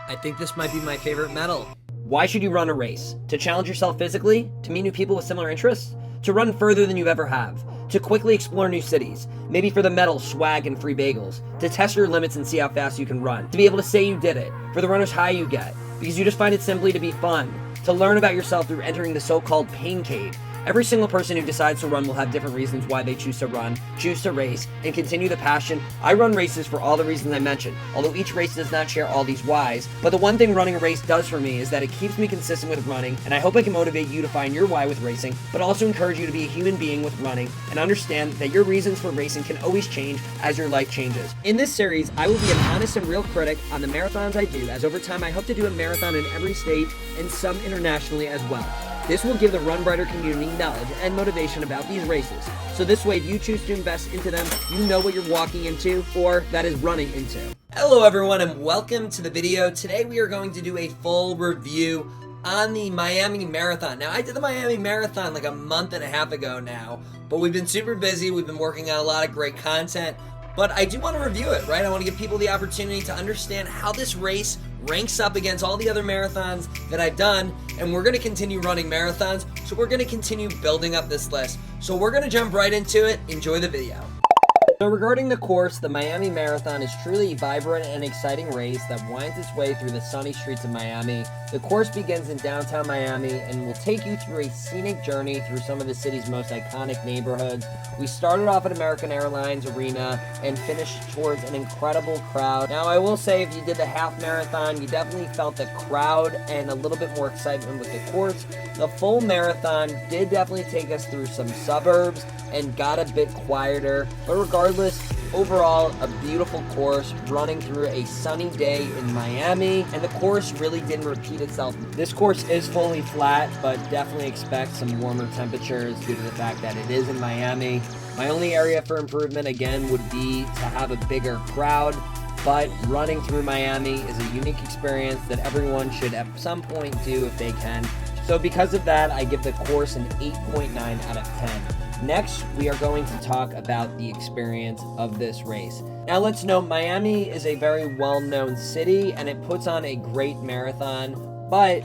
I think this might be my favorite medal. Why should you run a race? To challenge yourself physically? To meet new people with similar interests? To run further than you ever have? To quickly explore new cities? Maybe for the medal, swag, and free bagels? To test your limits and see how fast you can run? To be able to say you did it? For the runner's high you get? Because you just find it simply to be fun? To learn about yourself through entering the so-called pain cave? Every single person who decides to run will have different reasons why they choose to run, choose to race, and continue the passion. I run races for all the reasons I mentioned, although each race does not share all these whys. But the one thing running a race does for me is that it keeps me consistent with running, and I hope I can motivate you to find your why with racing, but also encourage you to be a human being with running and understand that your reasons for racing can always change as your life changes. In this series, I will be an honest and real critic on the marathons I do, as over time I hope to do a marathon in every state and some internationally as well. This will give the Run Breiter community knowledge and motivation about these races. So this way, if you choose to invest into them, you know what you're walking into, or that is running into. Hello everyone and welcome to the video. Today we are going to do a full review on the Miami Marathon. Now I did the Miami Marathon like a month and a half ago now, but we've been super busy. We've been working on a lot of great content, but I do want to review it, right? I want to give people the opportunity to understand how this race ranks up against all the other marathons that I've done, and we're going to continue running marathons, so we're going to continue building up this list. So we're going to jump right into it. Enjoy the video. So regarding the course, the Miami Marathon is truly a vibrant and exciting race that winds its way through the sunny streets of Miami. The course begins in downtown Miami and will take you through a scenic journey through some of the city's most iconic neighborhoods. We started off at American Airlines Arena and finished towards an incredible crowd. Now I will say, if you did the half marathon, you definitely felt the crowd and a little bit more excitement with the course. The full marathon did definitely take us through some suburbs and got a bit quieter, but regardless, overall a beautiful course running through a sunny day in Miami, and the course really didn't repeat itself. This course is fully flat, but definitely expect some warmer temperatures due to the fact that it is in Miami. My only area for improvement again would be to have a bigger crowd, but running through Miami is a unique experience that everyone should at some point do if they can. So because of that, I give the course an 8.9 out of 10. Next, we are going to talk about the experience of this race. Now let's note, Miami is a very well-known city and it puts on a great marathon, but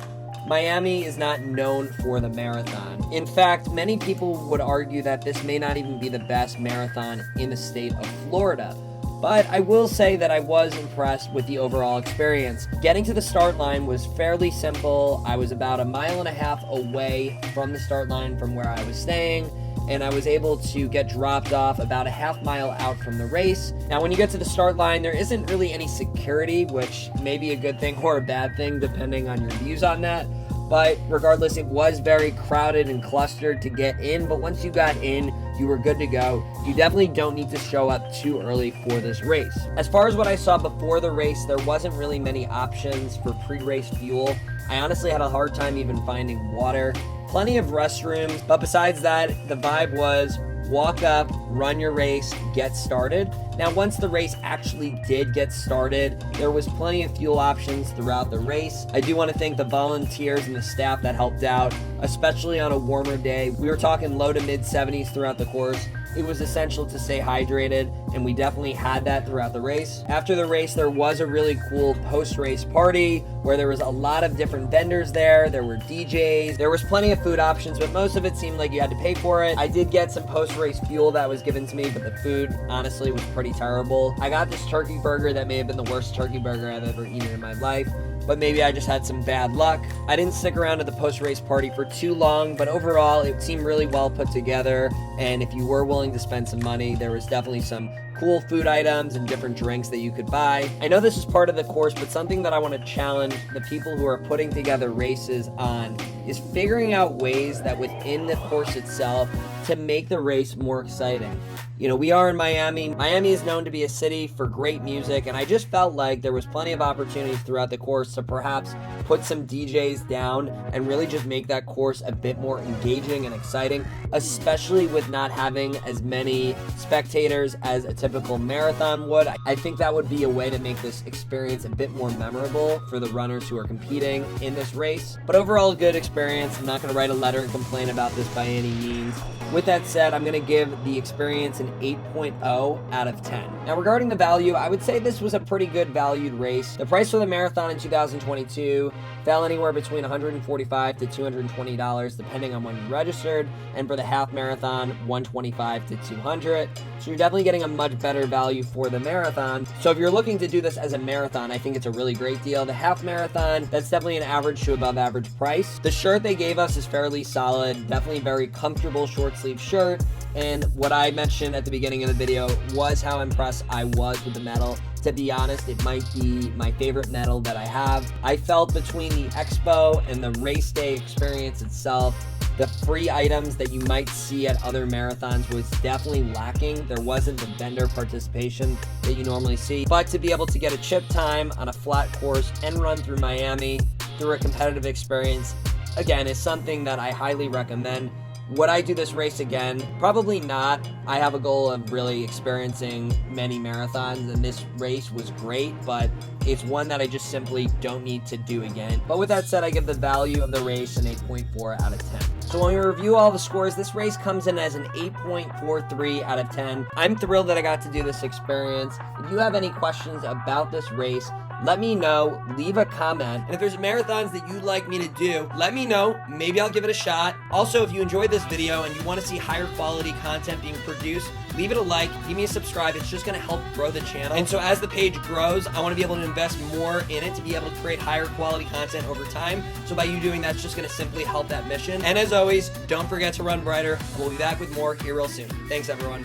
Miami is not known for the marathon. In fact, many people would argue that this may not even be the best marathon in the state of Florida. But I will say that I was impressed with the overall experience. Getting to the start line was fairly simple. I was about 1.5 miles away from the start line from where I was staying, and I was able to get dropped off about a half mile out from the race. Now, when you get to the start line, there isn't really any security, which may be a good thing or a bad thing, depending on your views on that. But regardless, it was very crowded and clustered to get in, but once you got in, you were good to go. You definitely don't need to show up too early for this race. As far as what I saw before the race, there wasn't really many options for pre-race fuel. I honestly had a hard time even finding water. Plenty of restrooms, but besides that, the vibe was walk up, run your race, get started. Now, once the race actually did get started, there was plenty of fuel options throughout the race. I do want to thank the volunteers and the staff that helped out, especially on a warmer day. We were talking low to mid 70s throughout the course. It was essential to stay hydrated, and we definitely had that throughout the race. After the race, there was a really cool post-race party where there was a lot of different vendors there. There were DJs. There was plenty of food options, but most of it seemed like you had to pay for it. I did get some post-race fuel that was given to me, but the food honestly was pretty terrible. I got this turkey burger that may have been the worst turkey burger I've ever eaten in my life, but maybe I just had some bad luck. I didn't stick around at the post-race party for too long, but overall it seemed really well put together, and if you were willing to spend some money, there was definitely some cool food items and different drinks that you could buy. I know this is part of the course, but something that I want to challenge the people who are putting together races on is figuring out ways that within the course itself to make the race more exciting. You know, we are in Miami. Miami is known to be a city for great music, and I just felt like there was plenty of opportunities throughout the course to perhaps put some DJs down and really just make that course a bit more engaging and exciting, especially with not having as many spectators as a typical marathon would. I think that would be a way to make this experience a bit more memorable for the runners who are competing in this race. But overall, a good experience. I'm not going to write a letter and complain about this by any means. With that said, I'm going to give the experience an 8.0 out of 10. Now, regarding the value, I would say this was a pretty good valued race. The price for the marathon in 2022 fell anywhere between $145 to $220 depending on when you registered, and for the half marathon, $125 to $200. So you're definitely getting a much better value for the marathon. So if you're looking to do this as a marathon, I think it's a really great deal. The half marathon, that's definitely an average to above average price. The shirt they gave us is fairly solid, definitely very comfortable short sleeve shirt. And what I mentioned at the beginning of the video was how impressed I was with the medal. To be honest, it might be my favorite medal that I have. I felt between the expo and the race day experience itself, the free items that you might see at other marathons was definitely lacking. There wasn't the vendor participation that you normally see. But to be able to get a chip time on a flat course and run through Miami through a competitive experience, again, is something that I highly recommend. Would I do this race again? Probably not. I have a goal of really experiencing many marathons, and this race was great, but it's one that I just simply don't need to do again. But with that said, I give the value of the race an 8.4 out of 10. So when we review all the scores, this race comes in as an 8.43 out of 10. I'm thrilled that I got to do this experience. If you have any questions about this race, let me know, leave a comment. And if there's marathons that you'd like me to do, let me know. Maybe I'll give it a shot. Also, if you enjoyed this video and you want to see higher quality content being produced, leave it a like, give me a subscribe. It's just going to help grow the channel. And so as the page grows, I want to be able to invest more in it to be able to create higher quality content over time. So by you doing that, it's just going to simply help that mission. And as always, don't forget to run brighter. We'll be back with more here real soon. Thanks, everyone.